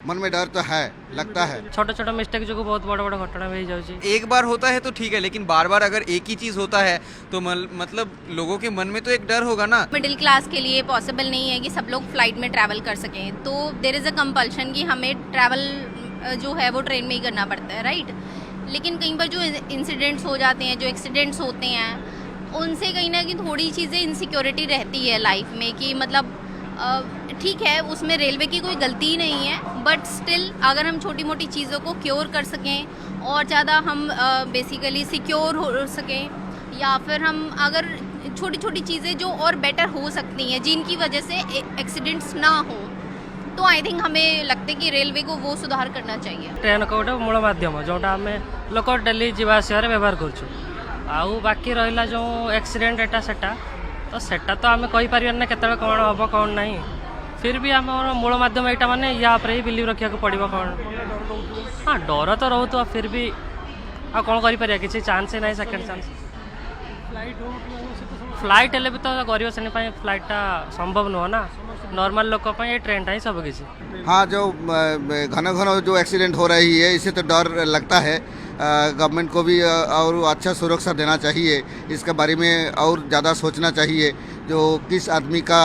मन में डर तो है, लगता है। छोटा छोटा मिस्टेक जो बहुत बड़ा बड़ा घटना भी हो जाए। एक बार होता है तो ठीक है, लेकिन बार बार अगर एक ही चीज होता है तो मतलब लोगों के मन में तो एक डर होगा ना। मिडिल क्लास के लिए पॉसिबल नहीं है कि सब लोग फ्लाइट में ट्रैवल कर सकें, तो देयर इज़ अ कंपल्शन कि हमें ट्रैवल जो है वो ट्रेन में ही करना पड़ता है, राइट। लेकिन कई बार जो इंसिडेंट्स हो जाते हैं, जो एक्सीडेंट्स होते हैं, उनसे कहीं ना कहीं थोड़ी चीज़ें इनसिक्योरिटी रहती है लाइफ में कि मतलब ठीक है उसमें रेलवे की कोई गलती नहीं है, बट स्टिल अगर हम छोटी मोटी चीज़ों को क्योर कर सकें और ज़्यादा हम बेसिकली सिक्योर हो सकें, या फिर हम अगर छोटी छोटी चीज़ें जो और बेटर हो सकती हैं जिनकी वजह से एक्सीडेंट्स ना हो, तो आई थिंक हमें लगता है कि रेलवे को वो सुधार करना चाहिए। ट्रेन को गोटे मूल मध्यम जोटा आम लोक डेली जावास व्यवहार करूँ। बाकी रहा जो एक्सीडेंट एटा सेटा तो सेटा तो आम कहीपर ना केत कौन हम कौन ना, फिर भी आम मूल मध्यम यहाँ मैंने या ही बिलीव रखा पड़ो कौन। हाँ डर तो रोत, फिर भी आ कौन कर किसी चांस ना सेकेंड चांस। फ्लाइट हेल्ले भी तो गरीब श्रेणी फ्लाइटा संभव नुह ना, नॉर्मल लोक ट्रेन ही सब किसी। हाँ, जो घन घन जो एक्सीडेंट हो रही है इससे तो डर लगता है। गवर्नमेंट को भी और अच्छा सुरक्षा देना चाहिए, इसके बारे में और ज़्यादा सोचना चाहिए। जो किस आदमी का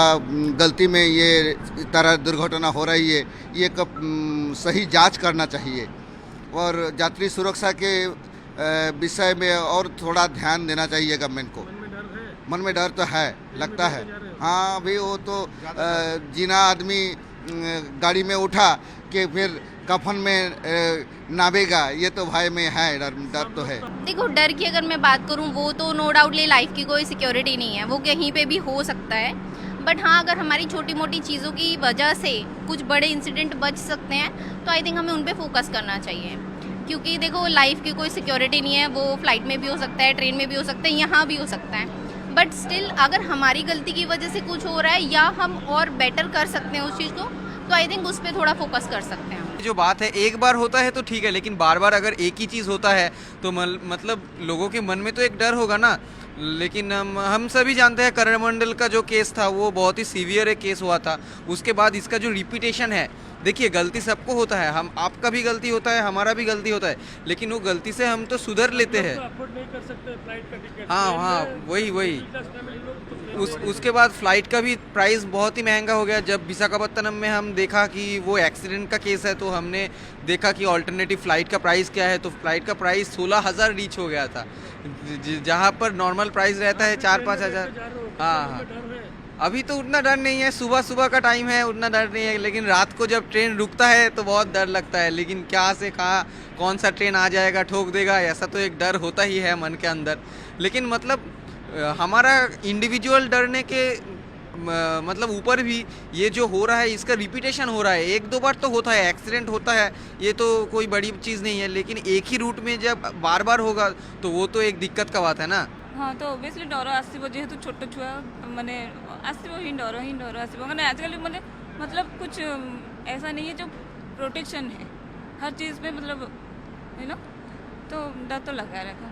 गलती में ये तरह दुर्घटना हो रही है, ये सही जांच करना चाहिए और यात्री सुरक्षा के विषय में और थोड़ा ध्यान देना चाहिए गवर्नमेंट को। मन में डर तो है, लगता है। हाँ, अभी वो तो जिना आदमी गाड़ी में उठा कि फिर कफन में नावेगा, ये तो भाई में है, डर तो है। देखो डर की अगर मैं बात करूं, वो तो नो डाउटली लाइफ की कोई सिक्योरिटी नहीं है, वो कहीं पे भी हो सकता है। बट हाँ, अगर हमारी छोटी मोटी चीज़ों की वजह से कुछ बड़े इंसिडेंट बच सकते हैं तो आई थिंक हमें उन पे फोकस करना चाहिए, क्योंकि देखो लाइफ की कोई सिक्योरिटी नहीं है। वो फ्लाइट में भी हो सकता है, ट्रेन में भी हो सकता है, यहाँ भी हो सकता है। बट स्टिल अगर हमारी गलती की वजह से कुछ हो रहा है या हम और बेटर कर सकते हैं उस चीज़ को, तो आई थिंक उस पर थोड़ा फोकस कर सकते हैं। जो बात है एक बार होता है तो ठीक है, लेकिन बार बार अगर एक ही चीज़ होता है तो मतलब लोगों के मन में तो एक डर होगा ना। लेकिन हम सभी जानते हैं करमंडल का जो केस था वो बहुत ही सीवियर एक केस हुआ था। उसके बाद इसका जो रिपीटेशन है, देखिए गलती सबको होता है, हम आपका भी गलती होता है, हमारा भी गलती होता है, लेकिन वो गलती से हम तो सुधर लेते हैं। हाँ, वही उसके बाद फ्लाइट का भी प्राइस बहुत ही महंगा हो गया। जब विशाखापत्तनम में हम देखा कि वो एक्सीडेंट का केस है, तो हमने देखा कि ऑल्टरनेटिव फ़्लाइट का प्राइस क्या है, तो फ्लाइट का प्राइस 16,000 रीच हो गया था, जहाँ पर नॉर्मल प्राइस रहता है 4-5 हज़ार। हाँ, अभी तो उतना डर नहीं है, सुबह सुबह का टाइम है, उतना डर नहीं है, लेकिन रात को जब ट्रेन रुकता है तो बहुत डर लगता है। लेकिन क्या से कहाँ कौन सा ट्रेन आ जाएगा, ठोक देगा, ऐसा तो एक डर होता ही है मन के अंदर। लेकिन मतलब हमारा इंडिविजुअल डरने के मतलब ऊपर भी ये जो हो रहा है इसका रिपीटेशन हो रहा है। 1-2 बार तो होता है, एक्सीडेंट होता है, ये तो कोई बड़ी चीज़ नहीं है, लेकिन एक ही रूट में जब बार बार होगा तो वो तो एक दिक्कत का बात है ना। हाँ, तो ओबियसली डर आसो, जेहेतु छोट छुआ माने आसो ही डर आसो माने आजकल माने मतलब कुछ ऐसा नहीं है जो प्रोटेक्शन है हर चीज़ पे, मतलब यू नो, तो डर तो लगा रखा।